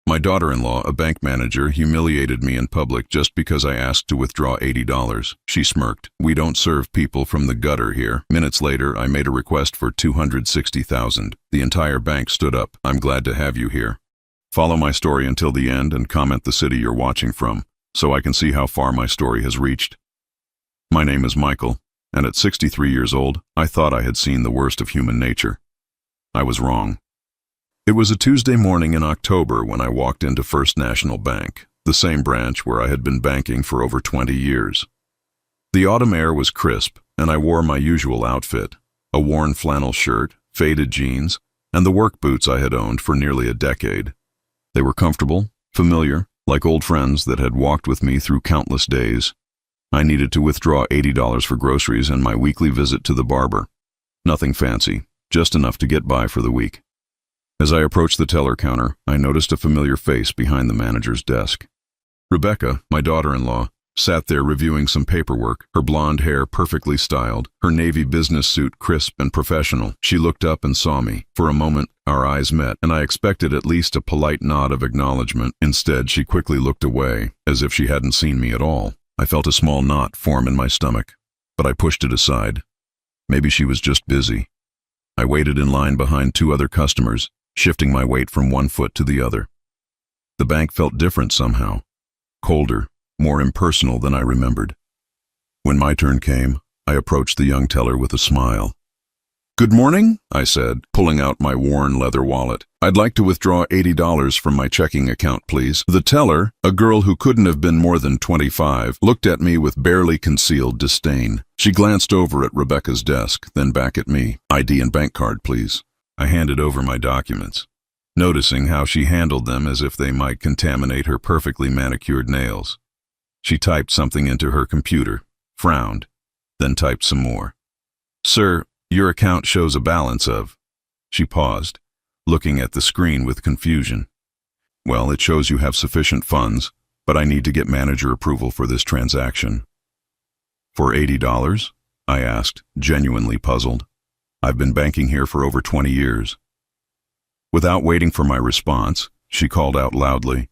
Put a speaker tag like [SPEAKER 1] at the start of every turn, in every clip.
[SPEAKER 1] My daughter-in-law, a bank manager, humiliated me in public just because I asked to withdraw $80. She smirked. We don't serve people from the gutter here. Minutes later, I made a request for $260,000. The entire bank stood up. I'm glad to have you here. Follow my story until the end and comment the city you're watching from, so I can see how far my story has reached. My name is Michael, and at 63 years old, I thought I had seen the worst of human nature. I was wrong. It was a Tuesday morning in October when I walked into First National Bank, the same branch where I had been banking for over 20 years. The autumn air was crisp, and I wore my usual outfit, a worn flannel shirt, faded jeans, and the work boots I had owned for nearly a decade. They were comfortable, familiar, like old friends that had walked with me through countless days. I needed to withdraw $80 for groceries and my weekly visit to the barber. Nothing fancy, just enough to get by for the week. As I approached the teller counter, I noticed a familiar face behind the manager's desk. Rebecca, my daughter-in-law, sat there reviewing some paperwork, her blonde hair perfectly styled, her navy business suit crisp and professional. She looked up and saw me. For a moment, our eyes met, and I expected at least a polite nod of acknowledgement. Instead, she quickly looked away, as if she hadn't seen me at all. I felt a small knot form in my stomach, but I pushed it aside. Maybe she was just busy. I waited in line behind two other customers, shifting my weight from one foot to the other. The bank felt different somehow, colder, more impersonal than I remembered. When my turn came, I approached the young teller with a smile. "Good morning," I said, pulling out my worn leather wallet. "I'd like to withdraw $80 from my checking account, please." The teller, a girl who couldn't have been more than 25, looked at me with barely concealed disdain. She glanced over at Rebecca's desk, then back at me. "ID and bank card, please." I handed over my documents, noticing how she handled them as if they might contaminate her perfectly manicured nails. She typed something into her computer, frowned, then typed some more. "Sir, your account shows a balance of..." She paused, looking at the screen with confusion. "Well, it shows you have sufficient funds, but I need to get manager approval for this transaction." "For $80? I asked, genuinely puzzled. I've been banking here for over 20 years. Without waiting for my response, she called out loudly,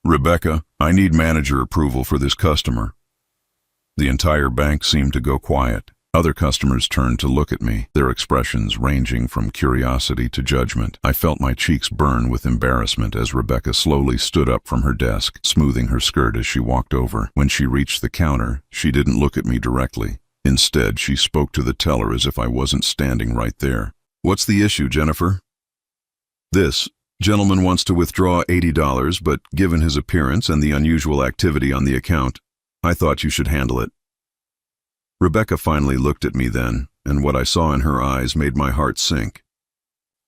[SPEAKER 1] "Rebecca, I need manager approval for this customer." The entire bank seemed to go quiet. Other customers turned to look at me, their expressions ranging from curiosity to judgment. I felt my cheeks burn with embarrassment as Rebecca slowly stood up from her desk, smoothing her skirt as she walked over. When she reached the counter, she didn't look at me directly. Instead, she spoke to the teller as if I wasn't standing right there. "What's the issue, Jennifer?" "This gentleman wants to withdraw $80, but given his appearance and the unusual activity on the account, I thought you should handle it." Rebecca finally looked at me then, and what I saw in her eyes made my heart sink.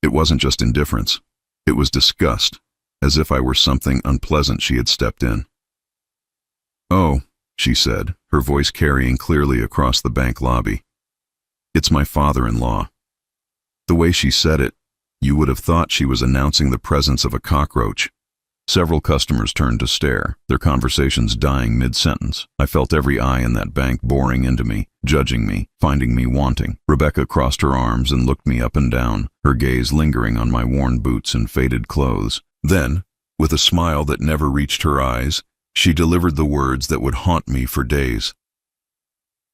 [SPEAKER 1] It wasn't just indifference. It was disgust, as if I were something unpleasant she had stepped in. "Oh," she said, her voice carrying clearly across the bank lobby. "It's my father-in-law." The way she said it, you would have thought she was announcing the presence of a cockroach. Several customers turned to stare, their conversations dying mid-sentence. I felt every eye in that bank boring into me, judging me, finding me wanting. Rebecca crossed her arms and looked me up and down, her gaze lingering on my worn boots and faded clothes. Then, with a smile that never reached her eyes, she delivered the words that would haunt me for days.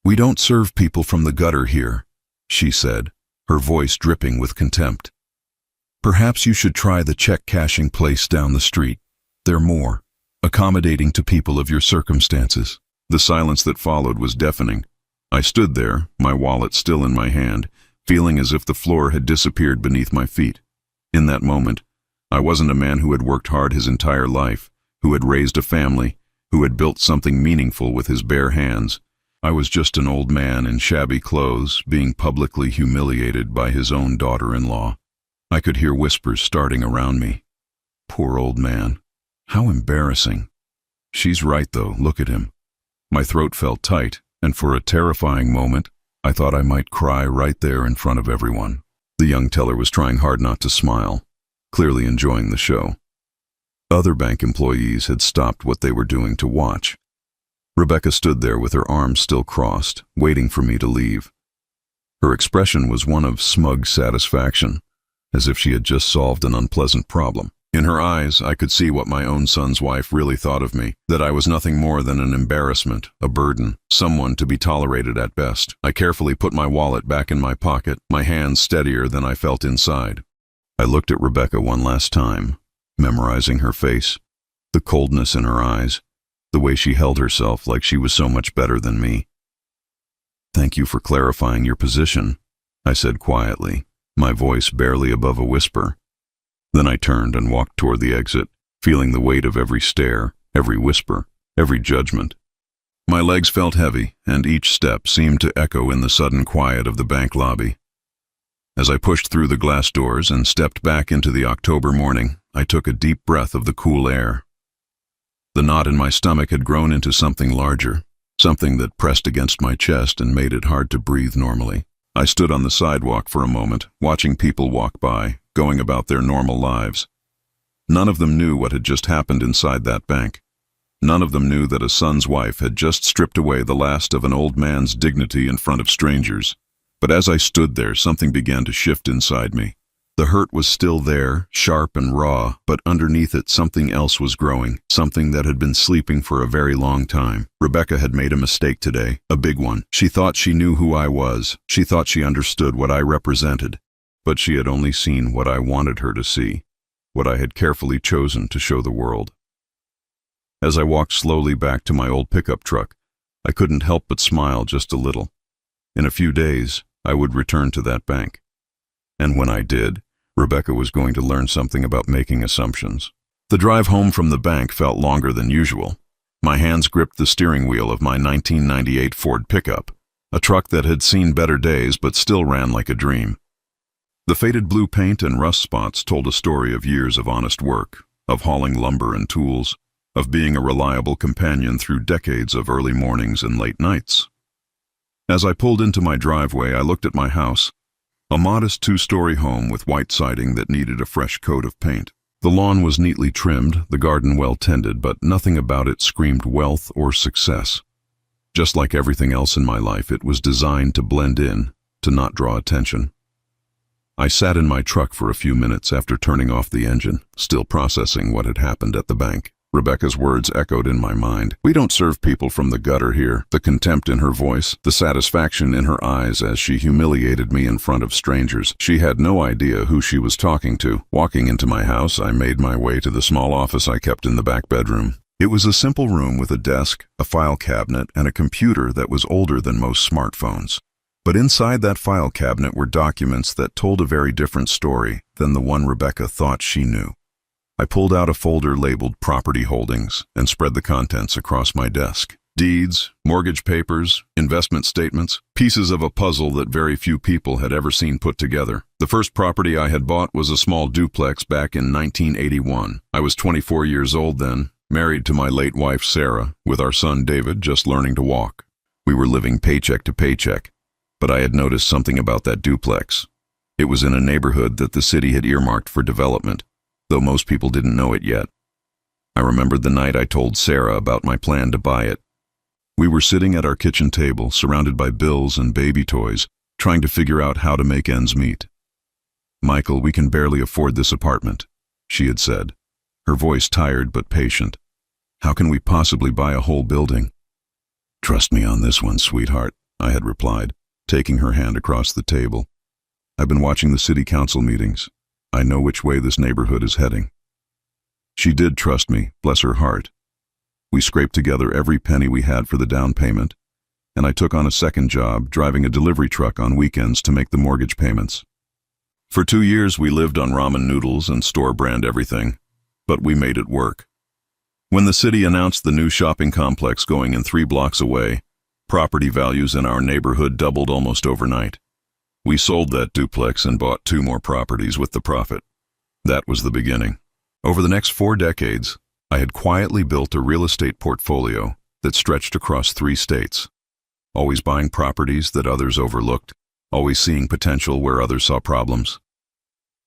[SPEAKER 1] "We don't serve people from the gutter here," she said, her voice dripping with contempt. "Perhaps you should try the check-cashing place down the street. They're more accommodating to people of your circumstances." The silence that followed was deafening. I stood there, my wallet still in my hand, feeling as if the floor had disappeared beneath my feet. In that moment, I wasn't a man who had worked hard his entire life, who had raised a family, who had built something meaningful with his bare hands. I was just an old man in shabby clothes, being publicly humiliated by his own daughter-in-law. I could hear whispers starting around me. Poor old man. How embarrassing. She's right, though. Look at him. My throat felt tight, and for a terrifying moment, I thought I might cry right there in front of everyone. The young teller was trying hard not to smile, clearly enjoying the show. Other bank employees had stopped what they were doing to watch. Rebecca stood there with her arms still crossed, waiting for me to leave. Her expression was one of smug satisfaction, as if she had just solved an unpleasant problem. In her eyes, I could see what my own son's wife really thought of me, that I was nothing more than an embarrassment, a burden, someone to be tolerated at best. I carefully put my wallet back in my pocket, my hands steadier than I felt inside. I looked at Rebecca one last time, memorizing her face, the coldness in her eyes, the way she held herself like she was so much better than me. "Thank you for clarifying your position," I said quietly, my voice barely above a whisper. Then I turned and walked toward the exit, feeling the weight of every stare, every whisper, every judgment. My legs felt heavy, and each step seemed to echo in the sudden quiet of the bank lobby. As I pushed through the glass doors and stepped back into the October morning, I took a deep breath of the cool air. The knot in my stomach had grown into something larger, something that pressed against my chest and made it hard to breathe normally. I stood on the sidewalk for a moment, watching people walk by, going about their normal lives. None of them knew what had just happened inside that bank. None of them knew that a son's wife had just stripped away the last of an old man's dignity in front of strangers. But as I stood there, something began to shift inside me. The hurt was still there, sharp and raw, but underneath it something else was growing, something that had been sleeping for a very long time. Rebecca had made a mistake today, a big one. She thought she knew who I was. She thought she understood what I represented. But she had only seen what I wanted her to see, what I had carefully chosen to show the world. As I walked slowly back to my old pickup truck, I couldn't help but smile just a little. In a few days, I would return to that bank. And when I did, Rebecca was going to learn something about making assumptions. The drive home from the bank felt longer than usual. My hands gripped the steering wheel of my 1998 Ford pickup, a truck that had seen better days but still ran like a dream. The faded blue paint and rust spots told a story of years of honest work, of hauling lumber and tools, of being a reliable companion through decades of early mornings and late nights. As I pulled into my driveway, I looked at my house, a modest two-story home with white siding that needed a fresh coat of paint. The lawn was neatly trimmed, the garden well tended, but nothing about it screamed wealth or success. Just like everything else in my life, it was designed to blend in, to not draw attention. I sat in my truck for a few minutes after turning off the engine, still processing what had happened at the bank. Rebecca's words echoed in my mind. "We don't serve people from the gutter here." The contempt in her voice, the satisfaction in her eyes as she humiliated me in front of strangers. She had no idea who she was talking to. Walking into my house, I made my way to the small office I kept in the back bedroom. It was a simple room with a desk, a file cabinet, and a computer that was older than most smartphones. But inside that file cabinet were documents that told a very different story than the one Rebecca thought she knew. I pulled out a folder labeled Property Holdings and spread the contents across my desk. Deeds, mortgage papers, investment statements, pieces of a puzzle that very few people had ever seen put together. The first property I had bought was a small duplex back in 1981. I was 24 years old then, married to my late wife Sarah, with our son David just learning to walk. We were living paycheck to paycheck. But I had noticed something about that duplex. It was in a neighborhood that the city had earmarked for development, though most people didn't know it yet. I remembered the night I told Sarah about my plan to buy it. We were sitting at our kitchen table, surrounded by bills and baby toys, trying to figure out how to make ends meet. "Michael, we can barely afford this apartment," she had said, her voice tired but patient. "How can we possibly buy a whole building?" "Trust me on this one, sweetheart," I had replied, taking her hand across the table. "I've been watching the city council meetings. I know which way this neighborhood is heading." She did trust me, bless her heart. We scraped together every penny we had for the down payment, and I took on a second job, driving a delivery truck on weekends to make the mortgage payments. For 2 years we lived on ramen noodles and store-brand everything, but we made it work. When the city announced the new shopping complex going in 3 blocks away, property values in our neighborhood doubled almost overnight. We sold that duplex and bought 2 more properties with the profit. That was the beginning. Over the next 4 decades, I had quietly built a real estate portfolio that stretched across 3 states, always buying properties that others overlooked, always seeing potential where others saw problems.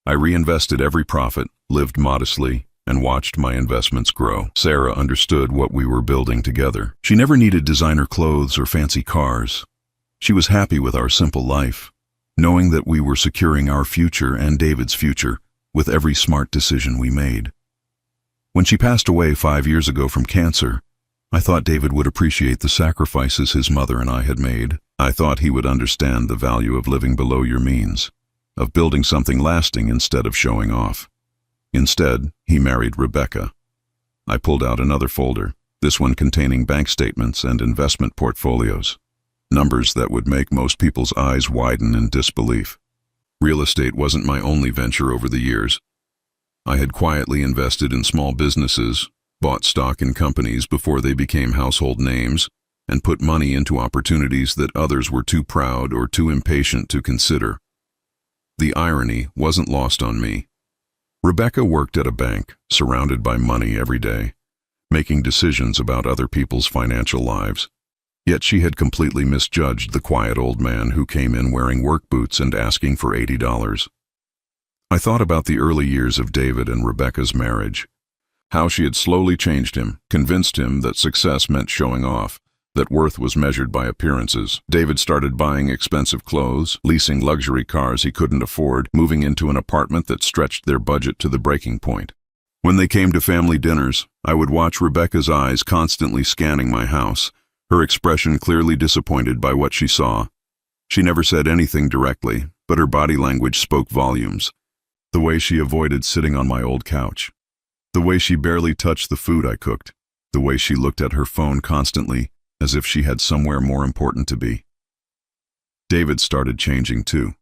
[SPEAKER 1] I reinvested every profit, lived modestly, and watched my investments grow. Sarah understood what we were building together. She never needed designer clothes or fancy cars. She was happy with our simple life, knowing that we were securing our future and David's future with every smart decision we made. When she passed away 5 years ago from cancer, I thought David would appreciate the sacrifices his mother and I had made. I thought he would understand the value of living below your means, of building something lasting instead of showing off. Instead, he married Rebecca. I pulled out another folder, this one containing bank statements and investment portfolios. Numbers that would make most people's eyes widen in disbelief. Real estate wasn't my only venture over the years. I had quietly invested in small businesses, bought stock in companies before they became household names, and put money into opportunities that others were too proud or too impatient to consider. The irony wasn't lost on me. Rebecca worked at a bank, surrounded by money every day, making decisions about other people's financial lives. Yet she had completely misjudged the quiet old man who came in wearing work boots and asking for $80. I thought about the early years of David and Rebecca's marriage, how she had slowly changed him, convinced him that success meant showing off, that worth was measured by appearances. David started buying expensive clothes, leasing luxury cars he couldn't afford, moving into an apartment that stretched their budget to the breaking point. When they came to family dinners, I would watch Rebecca's eyes constantly scanning my house, her expression clearly disappointed by what she saw. She never said anything directly, but her body language spoke volumes. The way she avoided sitting on my old couch, the way she barely touched the food I cooked, the way she looked at her phone constantly, as if she had somewhere more important to be. David started changing too.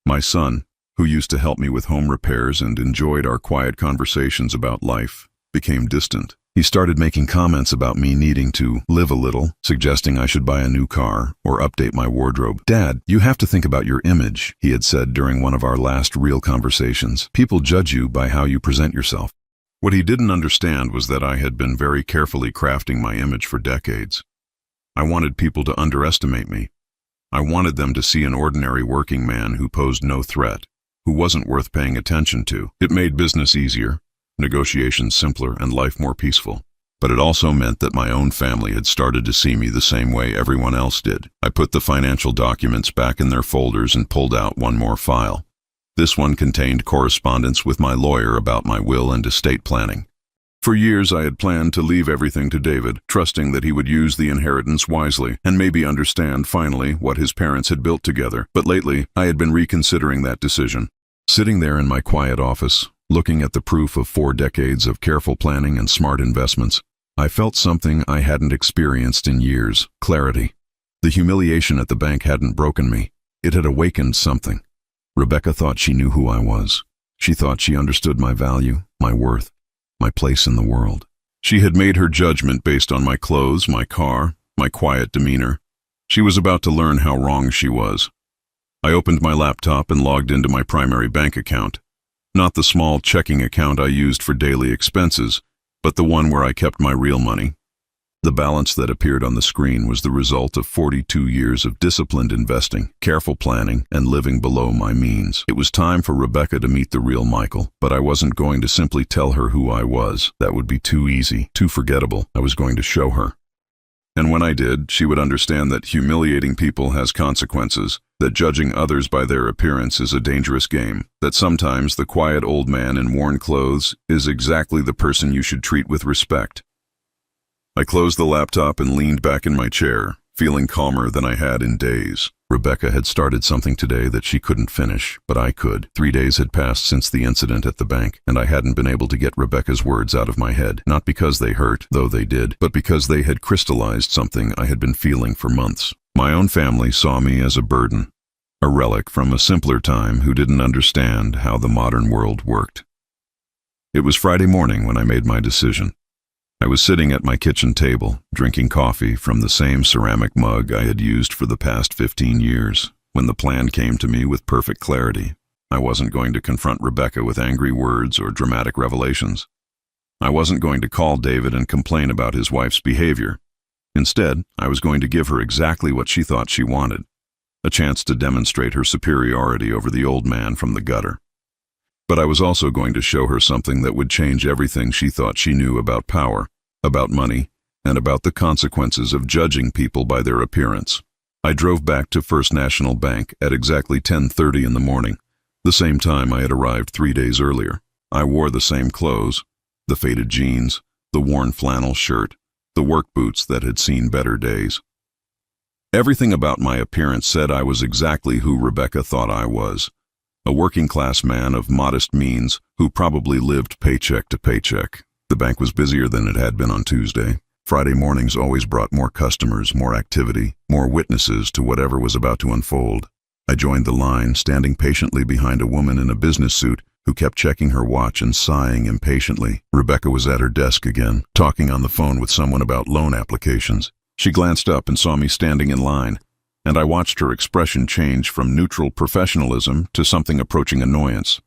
[SPEAKER 1] My son, who used to help me with home repairs and enjoyed our quiet conversations about life, became distant. He started making comments about me needing to live a little, suggesting I should buy a new car or update my wardrobe. "Dad, you have to think about your image," he had said during one of our last real conversations. "People judge you by how you present yourself." What he didn't understand was that I had been very carefully crafting my image for decades. I wanted people to underestimate me. I wanted them to see an ordinary working man who posed no threat, who wasn't worth paying attention to. It made business easier, negotiations simpler, and life more peaceful. But it also meant that my own family had started to see me the same way everyone else did. I put the financial documents back in their folders and pulled out one more file. This one contained correspondence with my lawyer about my will and estate planning. For years I had planned to leave everything to David, trusting that he would use the inheritance wisely and maybe understand finally what his parents had built together. But lately, I had been reconsidering that decision. Sitting there in my quiet office, looking at the proof of 4 decades of careful planning and smart investments, I felt something I hadn't experienced in years: clarity. The humiliation at the bank hadn't broken me. It had awakened something. Rebecca thought she knew who I was. She thought she understood my value, my worth, my place in the world. She had made her judgment based on my clothes, my car, my quiet demeanor. She was about to learn how wrong she was. I opened my laptop and logged into my primary bank account. Not the small checking account I used for daily expenses, but the one where I kept my real money. The balance that appeared on the screen was the result of 42 years of disciplined investing, careful planning, and living below my means. It was time for Rebecca to meet the real Michael, but I wasn't going to simply tell her who I was. That would be too easy, too forgettable. I was going to show her. And when I did, she would understand that humiliating people has consequences, that judging others by their appearance is a dangerous game, that sometimes the quiet old man in worn clothes is exactly the person you should treat with respect. I closed the laptop and leaned back in my chair, feeling calmer than I had in days. Rebecca had started something today that she couldn't finish, but I could. 3 days had passed since the incident at the bank, and I hadn't been able to get Rebecca's words out of my head, not because they hurt, though they did, but because they had crystallized something I had been feeling for months. My own family saw me as a burden, a relic from a simpler time who didn't understand how the modern world worked. It was Friday morning when I made my decision. I was sitting at my kitchen table, drinking coffee from the same ceramic mug I had used for the past 15 years, when the plan came to me with perfect clarity. I wasn't going to confront Rebecca with angry words or dramatic revelations. I wasn't going to call David and complain about his wife's behavior. Instead, I was going to give her exactly what she thought she wanted: a chance to demonstrate her superiority over the old man from the gutter. But I was also going to show her something that would change everything she thought she knew about power, about money, and about the consequences of judging people by their appearance. I drove back to First National Bank at exactly 10:30 in the morning, the same time I had arrived 3 days earlier. I wore the same clothes, The faded jeans, the worn flannel shirt, the work boots that had seen better days. Everything about my appearance said I was exactly who Rebecca thought I was, a working-class man of modest means who probably lived paycheck to paycheck. The bank was busier than it had been on Tuesday. Friday mornings always brought more customers, more activity, more witnesses to whatever was about to unfold. I joined the line, standing patiently behind a woman in a business suit who kept checking her watch and sighing impatiently. Rebecca was at her desk again, talking on the phone with someone about loan applications. She glanced up and saw me standing in line, and I watched her expression change from neutral professionalism to something approaching annoyance.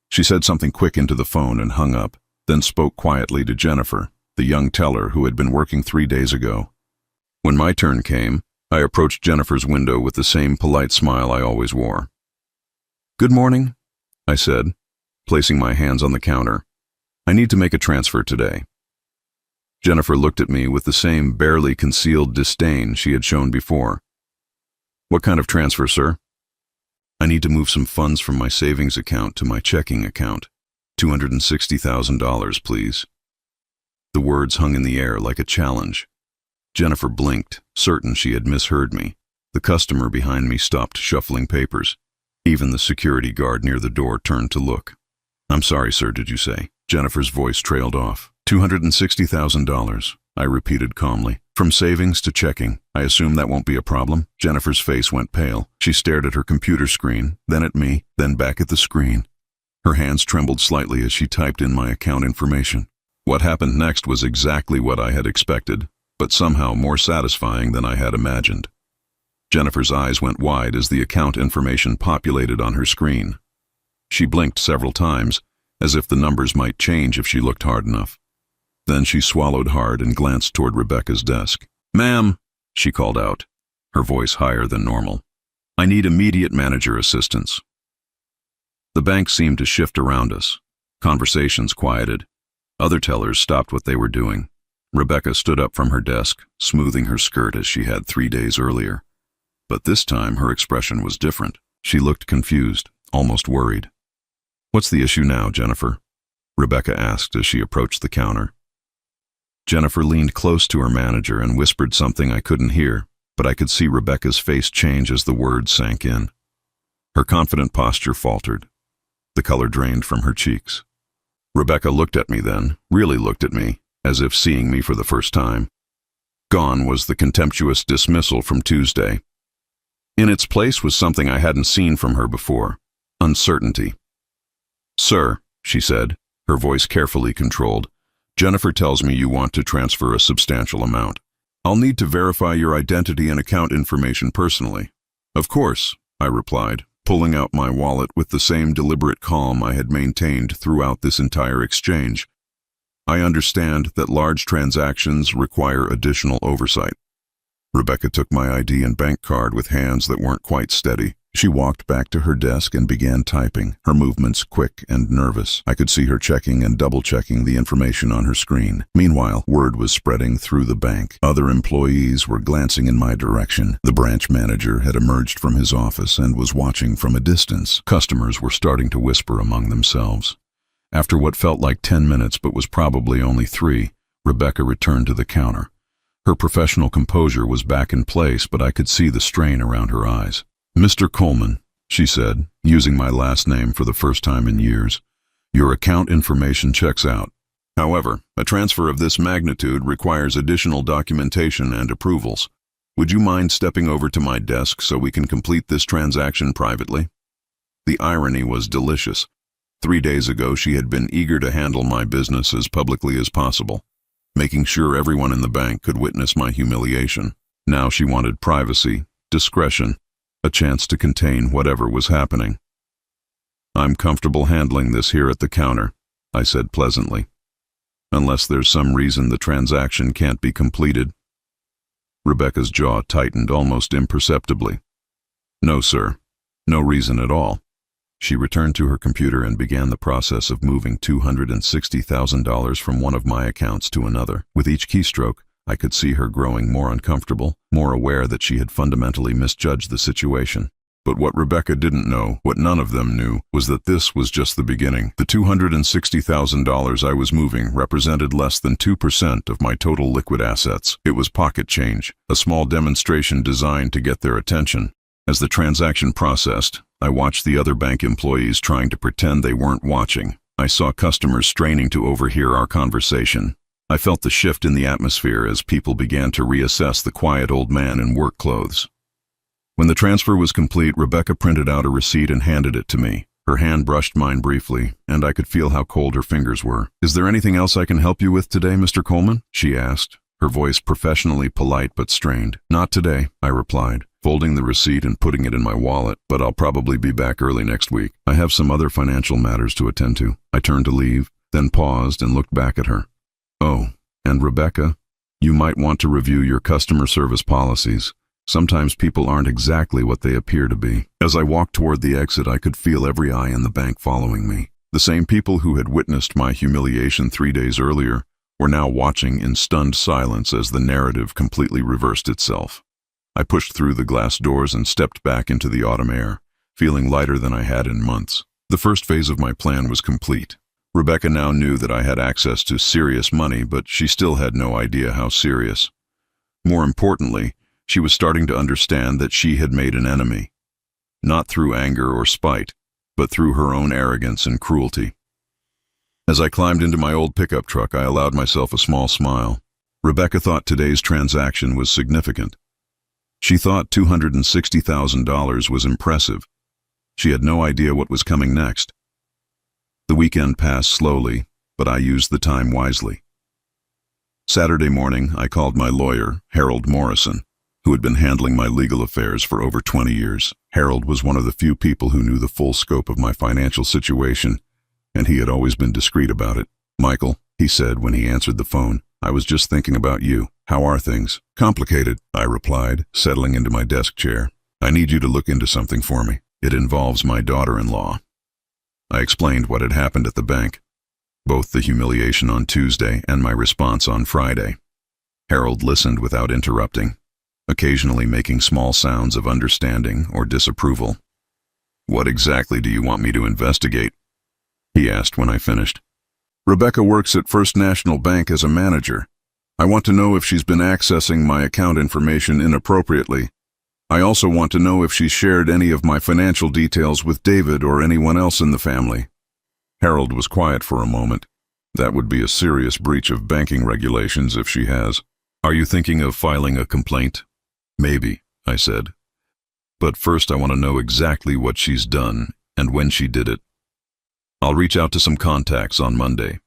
[SPEAKER 1] She said something quick into the phone and hung up, then spoke quietly to Jennifer, the young teller who had been working 3 days ago. When my turn came, I approached Jennifer's window with the same polite smile I always wore. "Good morning," I said, placing my hands on the counter. "I need to make a transfer today." Jennifer looked at me with the same barely concealed disdain she had shown before. "What kind of transfer, sir?" "I need to move some funds from my savings account to my checking account. $260,000, please." The words hung in the air like a challenge. Jennifer blinked, certain she had misheard me. The customer behind me stopped shuffling papers. Even the security guard near the door turned to look. "I'm sorry, sir, did you say?" Jennifer's voice trailed off. $260,000, I repeated calmly. "From savings to checking. I assume that won't be a problem?" Jennifer's face went pale. She stared at her computer screen, then at me, then back at the screen. Her hands trembled slightly as she typed in my account information. What happened next was exactly what I had expected, but somehow more satisfying than I had imagined. Jennifer's eyes went wide as the account information populated on her screen. She blinked several times, as if the numbers might change if she looked hard enough. Then she swallowed hard and glanced toward Rebecca's desk. "Ma'am," she called out, her voice higher than normal, "I need immediate manager assistance." The bank seemed to shift around us. Conversations quieted. Other tellers stopped what they were doing. Rebecca stood up from her desk, smoothing her skirt as she had 3 days earlier. But this time her expression was different. She looked confused, almost worried. "What's the issue now, Jennifer?" Rebecca asked as she approached the counter. Jennifer leaned close to her manager and whispered something I couldn't hear, but I could see Rebecca's face change as the words sank in. Her confident posture faltered. The color drained from her cheeks. Rebecca looked at me then, really looked at me, as if seeing me for the first time. Gone was the contemptuous dismissal from Tuesday. In its place was something I hadn't seen from her before: uncertainty. "Sir," she said, her voice carefully controlled, "Jennifer tells me you want to transfer a substantial amount. I'll need to verify your identity and account information personally." "Of course," I replied, pulling out my wallet with the same deliberate calm I had maintained throughout this entire exchange. "I understand that large transactions require additional oversight." Rebecca took my ID and bank card with hands that weren't quite steady. She walked back to her desk and began typing, her movements quick and nervous. I could see her checking and double-checking the information on her screen. Meanwhile, word was spreading through the bank. Other employees were glancing in my direction. The branch manager had emerged from his office and was watching from a distance. Customers were starting to whisper among themselves. After what felt like 10 minutes but was probably only 3, Rebecca returned to the counter. Her professional composure was back in place, but I could see the strain around her eyes. "Mr. Coleman," she said, using my last name for the first time in years, "your account information checks out. However, a transfer of this magnitude requires additional documentation and approvals. Would you mind stepping over to my desk so we can complete this transaction privately?" The irony was delicious. 3 days ago she had been eager to handle my business as publicly as possible, making sure everyone in the bank could witness my humiliation. Now she wanted privacy, discretion, a chance to contain whatever was happening. "I'm comfortable handling this here at the counter," I said pleasantly, "unless there's some reason the transaction can't be completed." Rebecca's jaw tightened almost imperceptibly. "No, sir. No reason at all." She returned to her computer and began the process of moving $260,000 from one of my accounts to another. With each keystroke, I could see her growing more uncomfortable, more aware that she had fundamentally misjudged the situation. But what Rebecca didn't know, what none of them knew, was that this was just the beginning. The $260,000 I was moving represented less than 2% of my total liquid assets. It was pocket change, a small demonstration designed to get their attention. As the transaction processed, I watched the other bank employees trying to pretend they weren't watching. I saw customers straining to overhear our conversation. I felt the shift in the atmosphere as people began to reassess the quiet old man in work clothes. When the transfer was complete, Rebecca printed out a receipt and handed it to me. Her hand brushed mine briefly, and I could feel how cold her fingers were. "Is there anything else I can help you with today, Mr. Coleman?" she asked, her voice professionally polite but strained. "Not today," I replied, folding the receipt and putting it in my wallet, "but I'll probably be back early next week. I have some other financial matters to attend to." I turned to leave, then paused and looked back at her. "Oh, and Rebecca, you might want to review your customer service policies. Sometimes people aren't exactly what they appear to be." As I walked toward the exit, I could feel every eye in the bank following me. The same people who had witnessed my humiliation 3 days earlier were now watching in stunned silence as the narrative completely reversed itself. I pushed through the glass doors and stepped back into the autumn air, feeling lighter than I had in months. The first phase of my plan was complete. Rebecca now knew that I had access to serious money, but she still had no idea how serious. More importantly, she was starting to understand that she had made an enemy, not through anger or spite, but through her own arrogance and cruelty. As I climbed into my old pickup truck, I allowed myself a small smile. Rebecca thought today's transaction was significant. She thought $260,000 was impressive. She had no idea what was coming next. The weekend passed slowly, but I used the time wisely. Saturday morning, I called my lawyer, Harold Morrison, who had been handling my legal affairs for over 20 years. Harold was one of the few people who knew the full scope of my financial situation, and he had always been discreet about it. "Michael," he said when he answered the phone, "I was just thinking about you. How are things?" "Complicated," I replied, settling into my desk chair. "I need you to look into something for me. It involves my daughter-in-law." I explained what had happened at the bank, both the humiliation on Tuesday and my response on Friday. Harold listened without interrupting, occasionally making small sounds of understanding or disapproval. "What exactly do you want me to investigate?" he asked when I finished. "Rebecca works at First National Bank as a manager. I want to know if she's been accessing my account information inappropriately. I also want to know if she's shared any of my financial details with David or anyone else in the family." Harold was quiet for a moment. "That would be a serious breach of banking regulations if she has. Are you thinking of filing a complaint?" "Maybe," I said. "But first I want to know exactly what she's done and when she did it. I'll reach out to some contacts on Monday.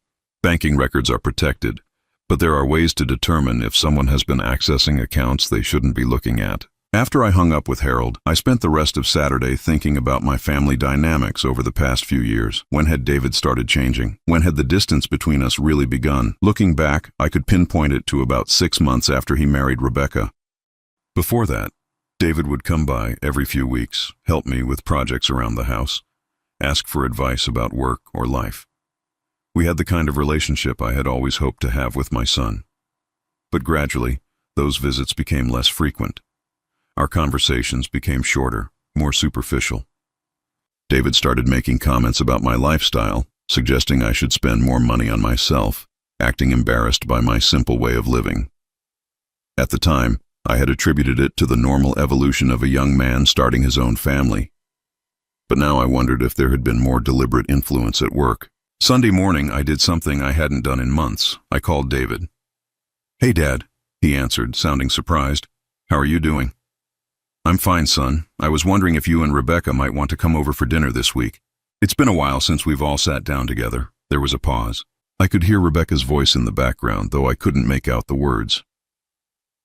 [SPEAKER 1] Banking records are protected, but there are ways to determine if someone has been accessing accounts they shouldn't be looking at." After I hung up with Harold, I spent the rest of Saturday thinking about my family dynamics over the past few years. When had David started changing? When had the distance between us really begun? Looking back, I could pinpoint it to about 6 months after he married Rebecca. Before that, David would come by every few weeks, help me with projects around the house, ask for advice about work or life. We had the kind of relationship I had always hoped to have with my son. But gradually, those visits became less frequent. Our conversations became shorter, more superficial. David started making comments about my lifestyle, suggesting I should spend more money on myself, acting embarrassed by my simple way of living. At the time, I had attributed it to the normal evolution of a young man starting his own family. But now I wondered if there had been more deliberate influence at work. Sunday morning, I did something I hadn't done in months. I called David. "Hey, Dad," he answered, sounding surprised. "How are you doing?" "I'm fine, son. I was wondering if you and Rebecca might want to come over for dinner this week. It's been a while since we've all sat down together." There was a pause. I could hear Rebecca's voice in the background, though I couldn't make out the words.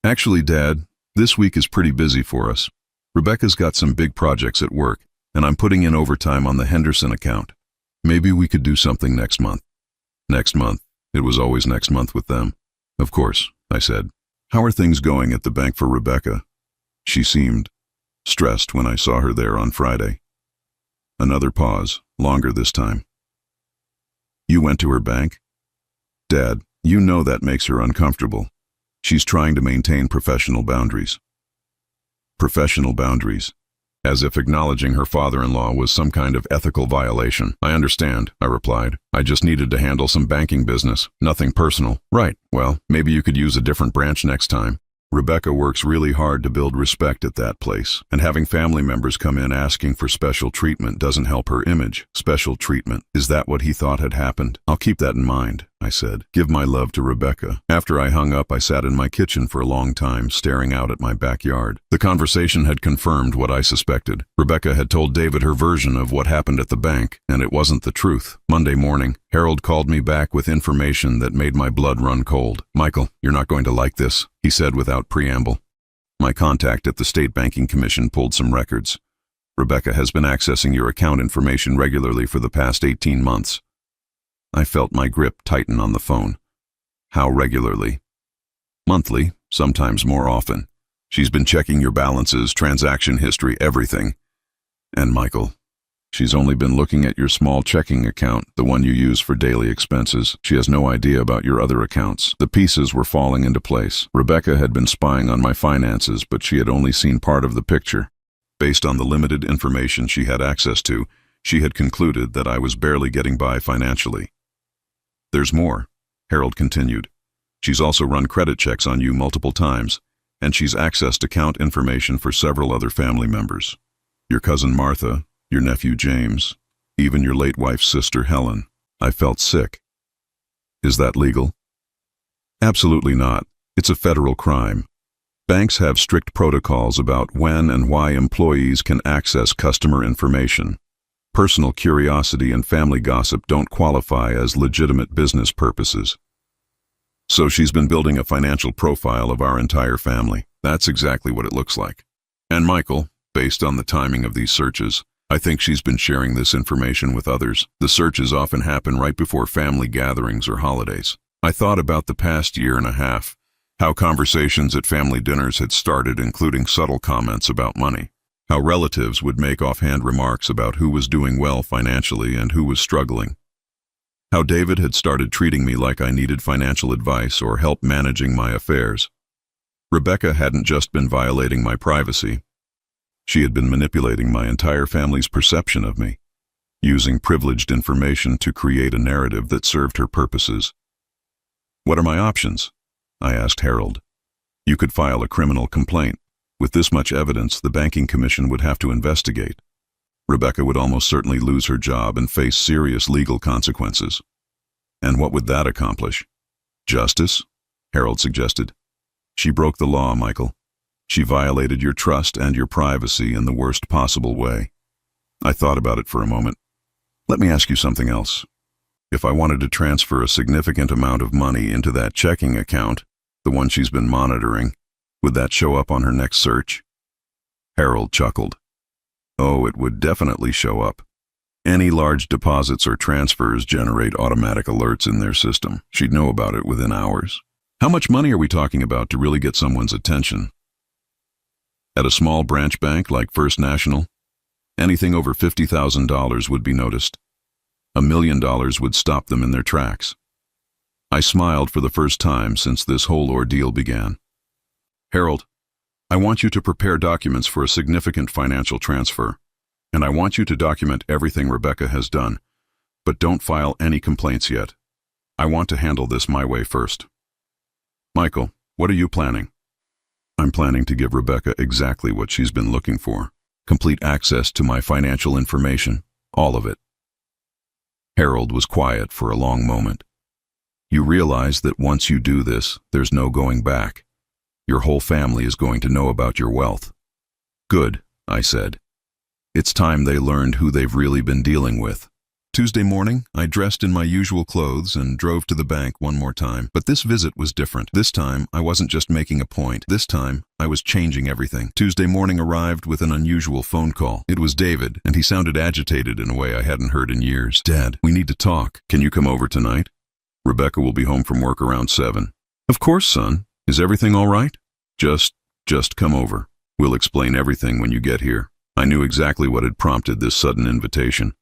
[SPEAKER 1] "Actually, Dad, this week is pretty busy for us. Rebecca's got some big projects at work, and I'm putting in overtime on the Henderson account. Maybe we could do something next month." Next month. It was always next month with them. "Of course," I said. "How are things going at the bank for Rebecca?" She seemed stressed when I saw her there on Friday. Another pause, longer this time. "You went to her bank?" "Dad, you know that makes her uncomfortable. She's trying to maintain professional boundaries." "Professional boundaries? as if acknowledging her father-in-law was some kind of ethical violation. I understand, I replied. I just needed to handle some banking business, nothing personal. Right, well, maybe you could use a different branch next time. Rebecca works really hard to build respect at that place, and having family members come in asking for special treatment doesn't help her image. Special treatment, is that what he thought had happened? I'll keep that in mind, I said. Give my love to Rebecca. After I hung up, I sat in my kitchen for a long time, staring out at my backyard. The conversation had confirmed what I suspected. Rebecca had told David her version of what happened at the bank, and it wasn't the truth. Monday morning, Harold called me back with information that made my blood run cold. Michael, you're not going to like this, he said without preamble. My contact at the State Banking Commission pulled some records. Rebecca has been accessing your account information regularly for the past 18 months. I felt my grip tighten on the phone. How regularly? Monthly, sometimes more often. She's been checking your balances, transaction history, everything. And Michael, she's only been looking at your small checking account, the one you use for daily expenses. She has no idea about your other accounts. The pieces were falling into place. Rebecca had been spying on my finances, but she had only seen part of the picture. Based on the limited information she had access to, she had concluded that I was barely getting by financially. There's more, Harold continued. She's also run credit checks on you multiple times, and she's accessed account information for several other family members. Your cousin Martha, your nephew James, even your late wife's sister Helen. I felt sick. Is that legal? Absolutely not. It's a federal crime. Banks have strict protocols about when and why employees can access customer information. Personal curiosity and family gossip don't qualify as legitimate business purposes. So she's been building a financial profile of our entire family. That's exactly what it looks like. And Michael, based on the timing of these searches, I think she's been sharing this information with others. The searches often happen right before family gatherings or holidays. I thought about the past year and a half, how conversations at family dinners had started, including subtle comments about money. How relatives would make offhand remarks about who was doing well financially and who was struggling. How David had started treating me like I needed financial advice or help managing my affairs. Rebecca hadn't just been violating my privacy. She had been manipulating my entire family's perception of me, using privileged information to create a narrative that served her purposes. What are my options? I asked Harold. You could file a criminal complaint. With this much evidence, the Banking Commission would have to investigate. Rebecca would almost certainly lose her job and face serious legal consequences. And what would that accomplish? Justice? Harold suggested. She broke the law, Michael. She violated your trust and your privacy in the worst possible way. I thought about it for a moment. Let me ask you something else. If I wanted to transfer a significant amount of money into that checking account, the one she's been monitoring, would that show up on her next search? Harold chuckled. Oh, it would definitely show up. Any large deposits or transfers generate automatic alerts in their system. She'd know about it within hours. How much money are we talking about to really get someone's attention? At a small branch bank like First National, anything over $50,000 would be noticed. $1 million would stop them in their tracks. I smiled for the first time since this whole ordeal began. Harold, I want you to prepare documents for a significant financial transfer, and I want you to document everything Rebecca has done, but don't file any complaints yet. I want to handle this my way first. Michael, what are you planning? I'm planning to give Rebecca exactly what she's been looking for. Complete access to my financial information, all of it. Harold was quiet for a long moment. You realize that once you do this, there's no going back. Your whole family is going to know about your wealth. Good, I said. It's time they learned who they've really been dealing with. Tuesday morning, I dressed in my usual clothes and drove to the bank one more time. But this visit was different. This time, I wasn't just making a point. This time, I was changing everything. Tuesday morning arrived with an unusual phone call. It was David, and he sounded agitated in a way I hadn't heard in years. Dad, we need to talk. Can you come over tonight? Rebecca will be home from work around 7. Of course, son. Is everything all right? Just come over. We'll explain everything when you get here. I knew exactly what had prompted this sudden invitation.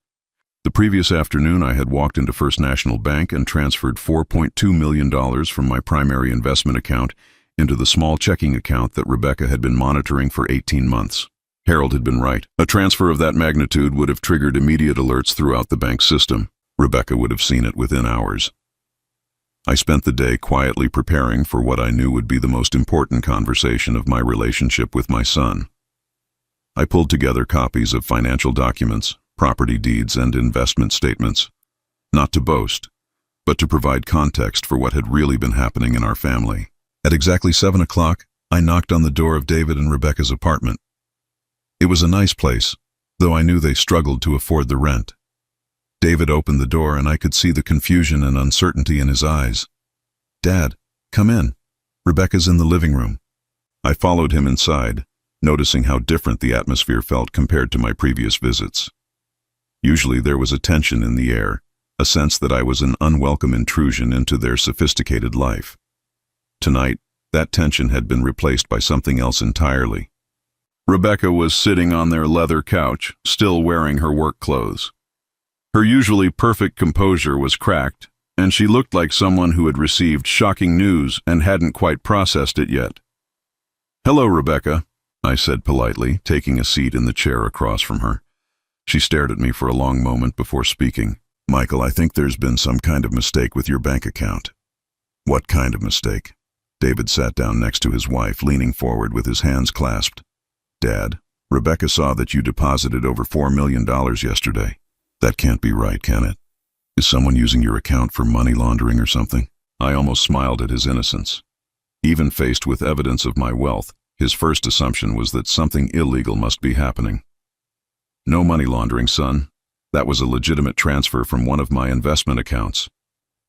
[SPEAKER 1] The previous afternoon, I had walked into First National Bank and transferred $4.2 million from my primary investment account into the small checking account that Rebecca had been monitoring for 18 months. Harold had been right. A transfer of that magnitude would have triggered immediate alerts throughout the bank system. Rebecca would have seen it within hours. I spent the day quietly preparing for what I knew would be the most important conversation of my relationship with my son. I pulled together copies of financial documents, property deeds, and investment statements, not to boast, but to provide context for what had really been happening in our family. At exactly 7 o'clock, I knocked on the door of David and Rebecca's apartment. It was a nice place, though I knew they struggled to afford the rent. David opened the door and I could see the confusion and uncertainty in his eyes. "Dad, come in. Rebecca's in the living room." I followed him inside, noticing how different the atmosphere felt compared to my previous visits. Usually there was a tension in the air, a sense that I was an unwelcome intrusion into their sophisticated life. Tonight, that tension had been replaced by something else entirely. Rebecca was sitting on their leather couch, still wearing her work clothes. Her usually perfect composure was cracked, and she looked like someone who had received shocking news and hadn't quite processed it yet. "Hello, Rebecca," I said politely, taking a seat in the chair across from her. She stared at me for a long moment before speaking. "Michael, I think there's been some kind of mistake with your bank account." "What kind of mistake?" David sat down next to his wife, leaning forward with his hands clasped. "Dad, Rebecca saw that you deposited over $4 million yesterday. That can't be right, can it? Is someone using your account for money laundering or something?" I almost smiled at his innocence. Even faced with evidence of my wealth, his first assumption was that something illegal must be happening. "No money laundering, son. That was a legitimate transfer from one of my investment accounts."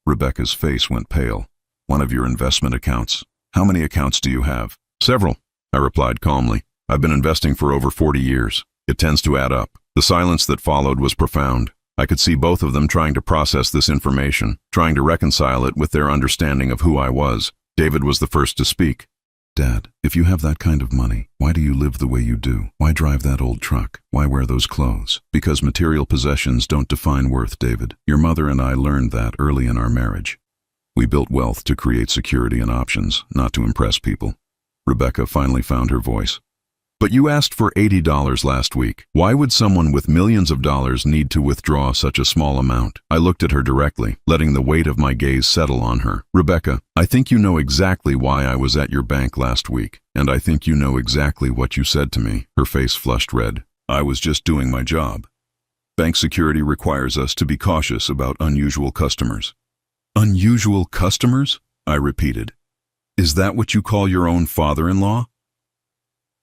[SPEAKER 1] Rebecca's face went pale. "One of your investment accounts? How many accounts do you have?" "Several," I replied calmly. "I've been investing for over 40 years. It tends to add up." The silence that followed was profound. I could see both of them trying to process this information, trying to reconcile it with their understanding of who I was. David was the first to speak. "Dad, if you have that kind of money, why do you live the way you do? Why drive that old truck? Why wear those clothes?" "Because material possessions don't define worth, David. Your mother and I learned that early in our marriage. We built wealth to create security and options, not to impress people." Rebecca finally found her voice. "But you asked for $80 last week. Why would someone with millions of dollars need to withdraw such a small amount?" I looked at her directly, letting the weight of my gaze settle on her. "Rebecca, I think you know exactly why I was at your bank last week, and I think you know exactly what you said to me." Her face flushed red. "I was just doing my job. Bank security requires us to be cautious about unusual customers." "Unusual customers?" I repeated. "Is that what you call your own father-in-law?"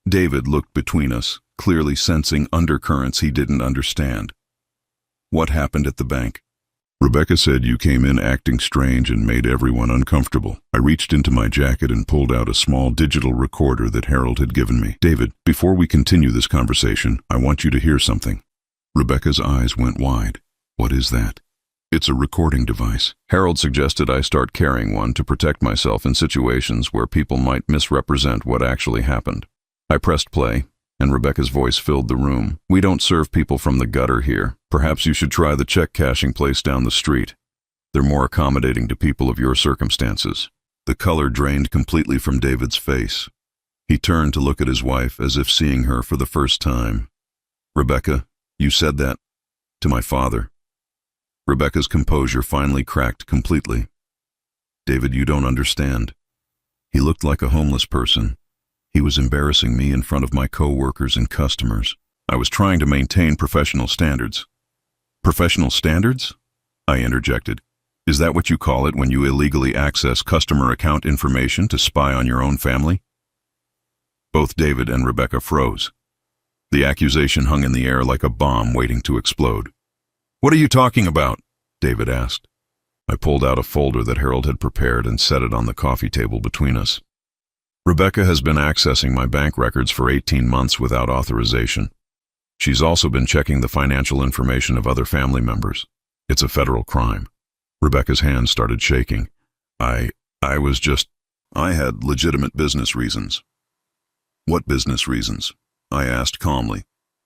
[SPEAKER 1] David looked between us, clearly sensing undercurrents he didn't understand. "What happened at the bank?" "Rebecca said you came in acting strange and made everyone uncomfortable." I reached into my jacket and pulled out a small digital recorder that Harold had given me. "David, before we continue this conversation, I want you to hear something." Rebecca's eyes went wide. "What is that?" "It's a recording device. Harold suggested I start carrying one to protect myself in situations where people might misrepresent what actually happened." I pressed play, and Rebecca's voice filled the room. "We don't serve people from the gutter here. Perhaps you should try the check cashing place down the street. They're more accommodating to people of your circumstances." The color drained completely from David's face. He turned to look at his wife as if seeing her for the first time. "Rebecca, you said that to my father." Rebecca's composure finally cracked completely. "David, you don't understand. He looked like a homeless person. He was embarrassing me in front of my co-workers and customers. I was trying to maintain professional standards." "Professional standards?" I interjected. "Is that what you call it when you illegally access customer account information to spy on your own family?" Both David and Rebecca froze. The accusation hung in the air like a bomb waiting to explode. "What are you talking about?" David asked. I pulled out a folder that Harold had prepared and set it on the coffee table between us. "Rebecca has been accessing my bank records for 18 months without authorization. She's also been checking the financial information of other family members. It's a federal crime." Rebecca's hands started shaking. I had legitimate business reasons." "What business reasons?" I asked calmly.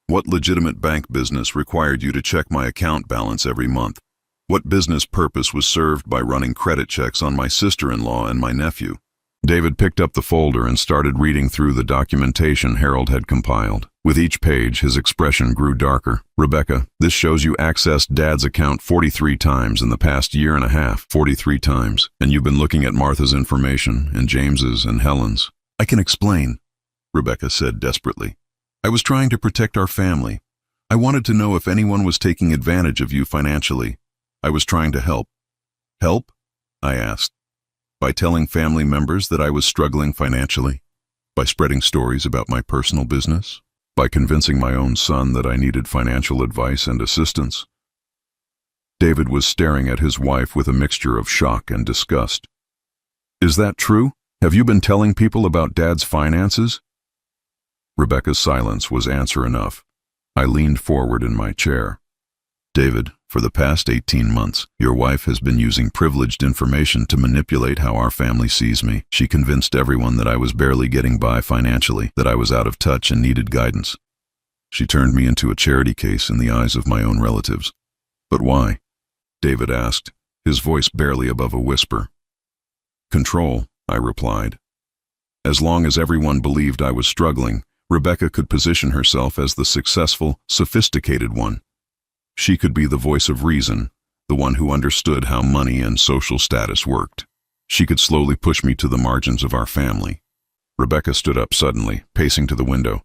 [SPEAKER 1] "What legitimate bank business required you to check my account balance every month? What business purpose was served by running credit checks on my sister-in-law and my nephew?" David picked up the folder and started reading through the documentation Harold had compiled. With each page, his expression grew darker. Rebecca, this shows you accessed Dad's account 43 times in the past year and a half. 43 times. And you've been looking at Martha's information, and James's, and Helen's. I can explain, Rebecca said desperately. I was trying to protect our family. I wanted to know if anyone was taking advantage of you financially. I was trying to help. Help? I asked. By telling family members that I was struggling financially? By spreading stories about my personal business? By convincing my own son that I needed financial advice and assistance? David was staring at his wife with a mixture of shock and disgust. Is that true? Have you been telling people about Dad's finances? Rebecca's silence was answer enough. I leaned forward in my chair. David, for the past 18 months, your wife has been using privileged information to manipulate how our family sees me. She convinced everyone that I was barely getting by financially, that I was out of touch and needed guidance. She turned me into a charity case in the eyes of my own relatives. But why? David asked, his voice barely above a whisper. Control, I replied. As long as everyone believed I was struggling, Rebecca could position herself as the successful, sophisticated one. She could be the voice of reason, the one who understood how money and social status worked. She could slowly push me to the margins of our family. Rebecca stood up suddenly, pacing to the window.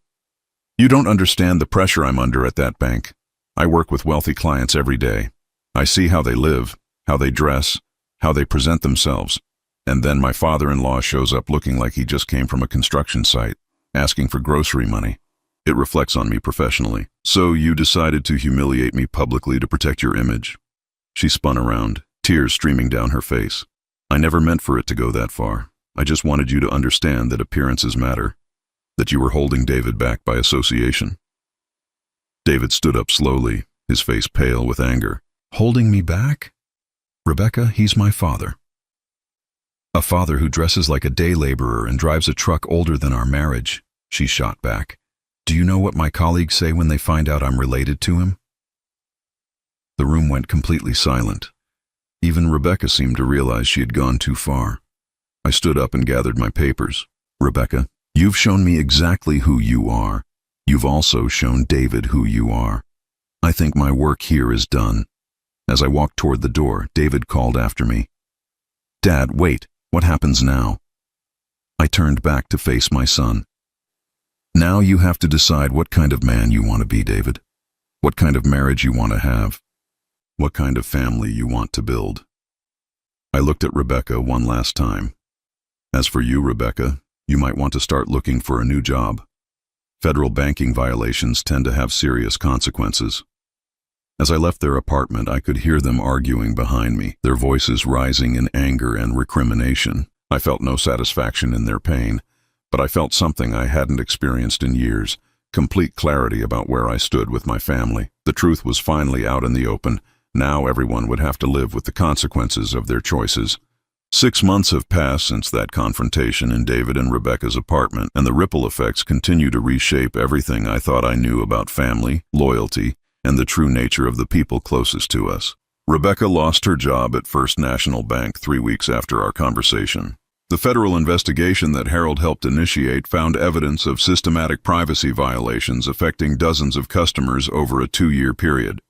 [SPEAKER 1] You don't understand the pressure I'm under at that bank. I work with wealthy clients every day. I see how they live, how they dress, how they present themselves. And then my father-in-law shows up looking like he just came from a construction site, asking for grocery money. It reflects on me professionally. So you decided to humiliate me publicly to protect your image? She spun around, tears streaming down her face. I never meant for it to go that far. I just wanted you to understand that appearances matter, that you were holding David back by association. David stood up slowly, his face pale with anger. Holding me back? Rebecca, he's my father. A father who dresses like a day laborer and drives a truck older than our marriage, she shot back. Do you know what my colleagues say when they find out I'm related to him? The room went completely silent. Even Rebecca seemed to realize she had gone too far. I stood up and gathered my papers. Rebecca, you've shown me exactly who you are. You've also shown David who you are. I think my work here is done. As I walked toward the door, David called after me. Dad, wait, what happens now? I turned back to face my son. Now you have to decide what kind of man you want to be, David. What kind of marriage you want to have. What kind of family you want to build. I looked at Rebecca one last time. As for you, Rebecca, you might want to start looking for a new job. Federal banking violations tend to have serious consequences. As I left their apartment, I could hear them arguing behind me, their voices rising in anger and recrimination. I felt no satisfaction in their pain, but I felt something I hadn't experienced in years, complete clarity about where I stood with my family. The truth was finally out in the open. Now everyone would have to live with the consequences of their choices. 6 months have passed since that confrontation in David and Rebecca's apartment, and the ripple effects continue to reshape everything I thought I knew about family, loyalty, and the true nature of the people closest to us. Rebecca lost her job at First National Bank 3 weeks after our conversation. The federal investigation that Harold helped initiate found evidence of systematic privacy violations affecting dozens of customers over a 2-year period.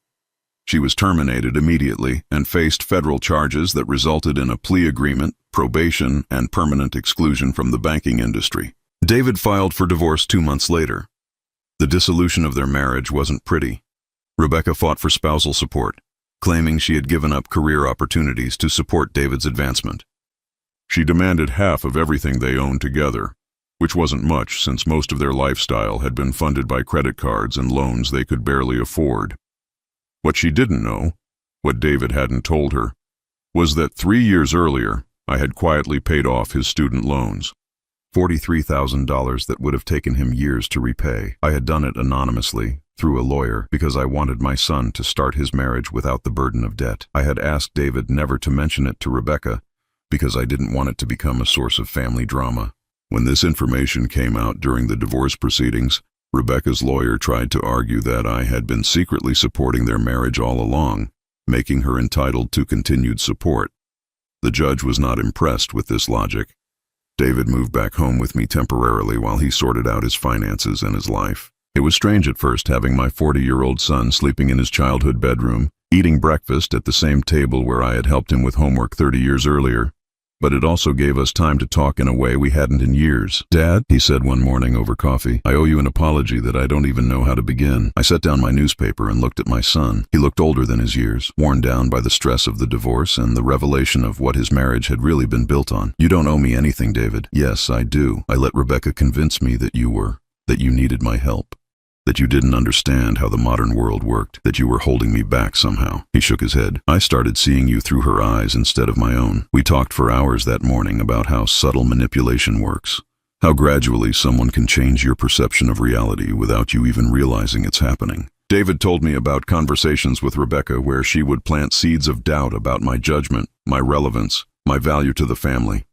[SPEAKER 1] She was terminated immediately and faced federal charges that resulted in a plea agreement, probation, and permanent exclusion from the banking industry. David filed for divorce 2 months later. The dissolution of their marriage wasn't pretty. Rebecca fought for spousal support, claiming she had given up career opportunities to support David's advancement. She demanded half of everything they owned together, which wasn't much since most of their lifestyle had been funded by credit cards and loans they could barely afford. What she didn't know, what David hadn't told her, was that 3 years earlier, I had quietly paid off his student loans. $43,000 that would have taken him years to repay. I had done it anonymously, through a lawyer, because I wanted my son to start his marriage without the burden of debt. I had asked David never to mention it to Rebecca, because I didn't want it to become a source of family drama. When this information came out during the divorce proceedings, Rebecca's lawyer tried to argue that I had been secretly supporting their marriage all along, making her entitled to continued support. The judge was not impressed with this logic. David moved back home with me temporarily while he sorted out his finances and his life. It was strange at first having my 40-year-old son sleeping in his childhood bedroom, eating breakfast at the same table where I had helped him with homework 30 years earlier. But it also gave us time to talk in a way we hadn't in years. "Dad," he said one morning over coffee, "I owe you an apology that I don't even know how to begin." I set down my newspaper and looked at my son. He looked older than his years, worn down by the stress of the divorce and the revelation of what his marriage had really been built on. "You don't owe me anything, David." "Yes, I do. I let Rebecca convince me that you needed my help. That you didn't understand how the modern world worked, that you were holding me back somehow." He shook his head. "I started seeing you through her eyes instead of my own." We talked for hours that morning about how subtle manipulation works, how gradually someone can change your perception of reality without you even realizing it's happening. David told me about conversations with Rebecca where she would plant seeds of doubt about my judgment, my relevance, my value to the family.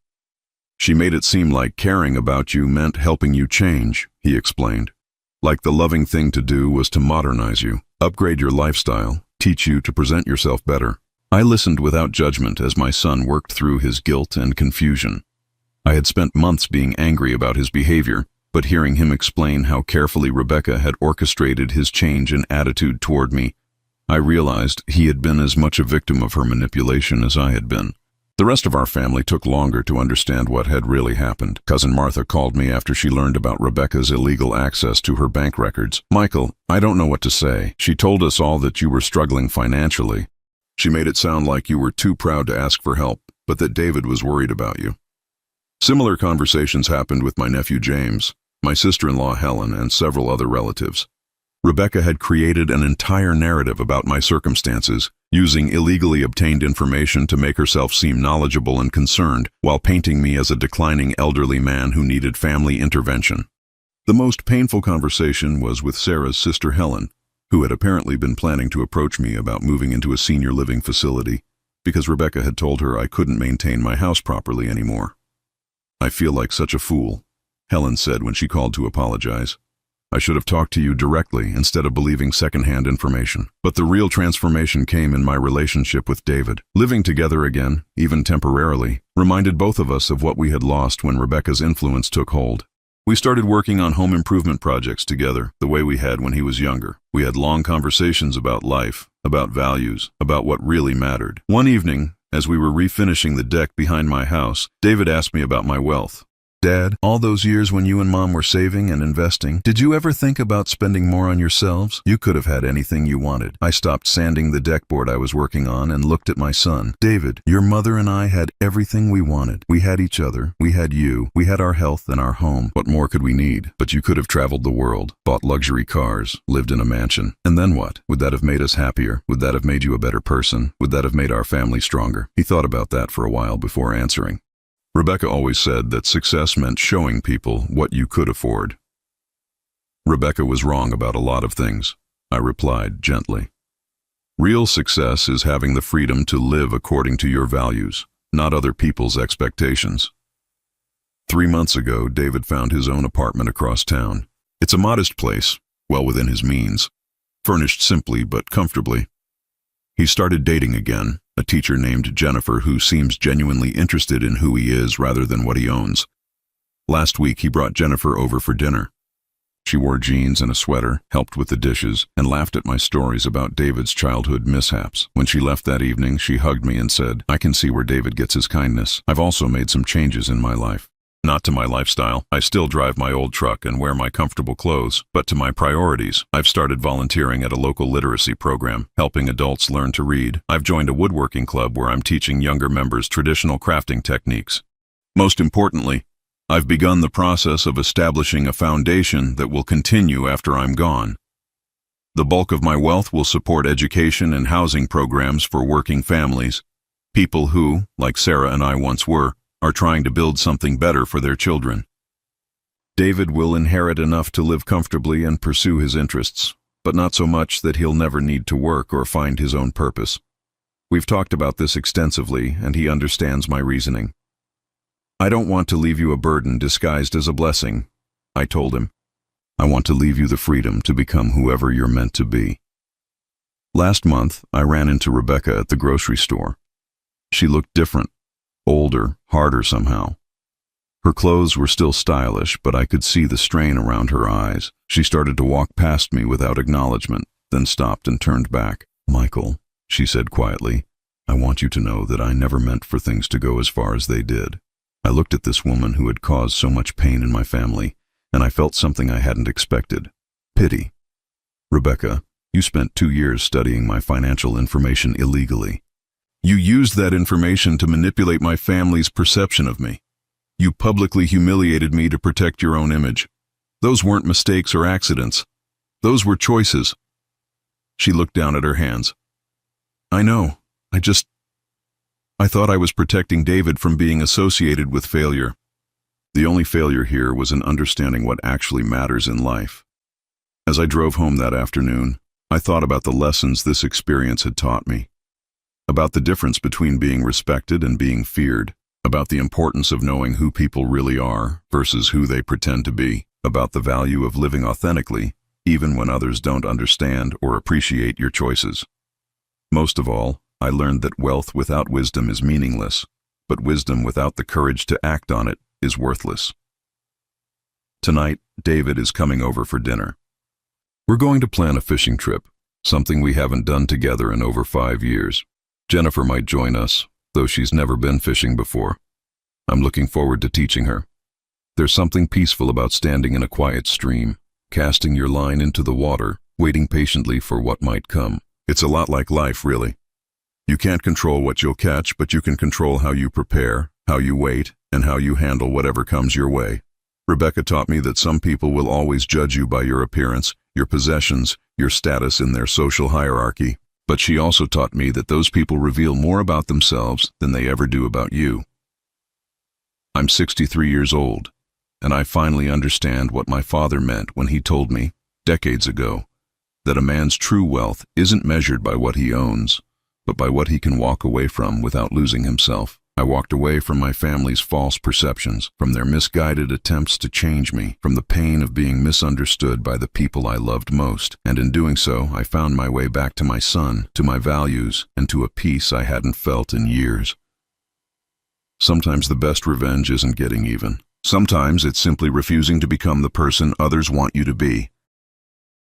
[SPEAKER 1] "She made it seem like caring about you meant helping you change," he explained. "Like the loving thing to do was to modernize you, upgrade your lifestyle, teach you to present yourself better." I listened without judgment as my son worked through his guilt and confusion. I had spent months being angry about his behavior, but hearing him explain how carefully Rebecca had orchestrated his change in attitude toward me, I realized he had been as much a victim of her manipulation as I had been. The rest of our family took longer to understand what had really happened. Cousin Martha called me after she learned about Rebecca's illegal access to her bank records. "Michael, I don't know what to say. She told us all that you were struggling financially. She made it sound like you were too proud to ask for help, but that David was worried about you." Similar conversations happened with my nephew James, my sister-in-law Helen, and several other relatives. Rebecca had created an entire narrative about my circumstances, using illegally obtained information to make herself seem knowledgeable and concerned, while painting me as a declining elderly man who needed family intervention. The most painful conversation was with Sarah's sister Helen, who had apparently been planning to approach me about moving into a senior living facility, because Rebecca had told her I couldn't maintain my house properly anymore. "I feel like such a fool," Helen said when she called to apologize. "I should have talked to you directly instead of believing secondhand information." But the real transformation came in my relationship with David. Living together again, even temporarily, reminded both of us of what we had lost when Rebecca's influence took hold. We started working on home improvement projects together, the way we had when he was younger. We had long conversations about life, about values, about what really mattered. One evening, as we were refinishing the deck behind my house, David asked me about my wealth. "Dad, all those years when you and Mom were saving and investing, did you ever think about spending more on yourselves? You could have had anything you wanted." I stopped sanding the deck board I was working on and looked at my son. "David, your mother and I had everything we wanted. We had each other, we had you, we had our health and our home. What more could we need? But you could have traveled the world, bought luxury cars, lived in a mansion. And then what? Would that have made us happier? Would that have made you a better person? Would that have made our family stronger?" He thought about that for a while before answering. "Rebecca always said that success meant showing people what you could afford." "Rebecca was wrong about a lot of things," I replied gently. "Real success is having the freedom to live according to your values, not other people's expectations." 3 months ago, David found his own apartment across town. It's a modest place, well within his means, furnished simply but comfortably. He started dating again, a teacher named Jennifer who seems genuinely interested in who he is rather than what he owns. Last week he brought Jennifer over for dinner. She wore jeans and a sweater, helped with the dishes, and laughed at my stories about David's childhood mishaps. When she left that evening, she hugged me and said, "I can see where David gets his kindness. I've also made some changes in my life. Not to my lifestyle. I still drive my old truck and wear my comfortable clothes, but to my priorities. I've started volunteering at a local literacy program, helping adults learn to read. I've joined a woodworking club where I'm teaching younger members traditional crafting techniques. Most importantly, I've begun the process of establishing a foundation that will continue after I'm gone. The bulk of my wealth will support education and housing programs for working families, people who, like Sarah and I once were, are trying to build something better for their children. David will inherit enough to live comfortably and pursue his interests, but not so much that he'll never need to work or find his own purpose. We've talked about this extensively, and he understands my reasoning. I don't want to leave you a burden disguised as a blessing, I told him. I want to leave you the freedom to become whoever you're meant to be. Last month, I ran into Rebecca at the grocery store. She looked different. Older, harder somehow. Her clothes were still stylish, but I could see the strain around her eyes. She started to walk past me without acknowledgement, then stopped and turned back. "Michael," she said quietly, "I want you to know that I never meant for things to go as far as they did." I looked at this woman who had caused so much pain in my family, and I felt something I hadn't expected. Pity. "Rebecca, you spent 2 years studying my financial information illegally. You used that information to manipulate my family's perception of me. You publicly humiliated me to protect your own image. Those weren't mistakes or accidents. Those were choices." She looked down at her hands. "I know. I thought I was protecting David from being associated with failure. The only failure here was in understanding what actually matters in life." As I drove home that afternoon, I thought about the lessons this experience had taught me. About the difference between being respected and being feared. About the importance of knowing who people really are versus who they pretend to be. About the value of living authentically, even when others don't understand or appreciate your choices. Most of all, I learned that wealth without wisdom is meaningless, but wisdom without the courage to act on it is worthless. Tonight, David is coming over for dinner. We're going to plan a fishing trip, something we haven't done together in over 5 years. Jennifer might join us, though she's never been fishing before. I'm looking forward to teaching her. There's something peaceful about standing in a quiet stream, casting your line into the water, waiting patiently for what might come. It's a lot like life, really. You can't control what you'll catch, but you can control how you prepare, how you wait, and how you handle whatever comes your way. Rebecca taught me that some people will always judge you by your appearance, your possessions, your status in their social hierarchy. But she also taught me that those people reveal more about themselves than they ever do about you. I'm 63 years old, and I finally understand what my father meant when he told me, decades ago, that a man's true wealth isn't measured by what he owns, but by what he can walk away from without losing himself. I walked away from my family's false perceptions, from their misguided attempts to change me, from the pain of being misunderstood by the people I loved most, and in doing so, I found my way back to my son, to my values, and to a peace I hadn't felt in years. Sometimes the best revenge isn't getting even. Sometimes it's simply refusing to become the person others want you to be.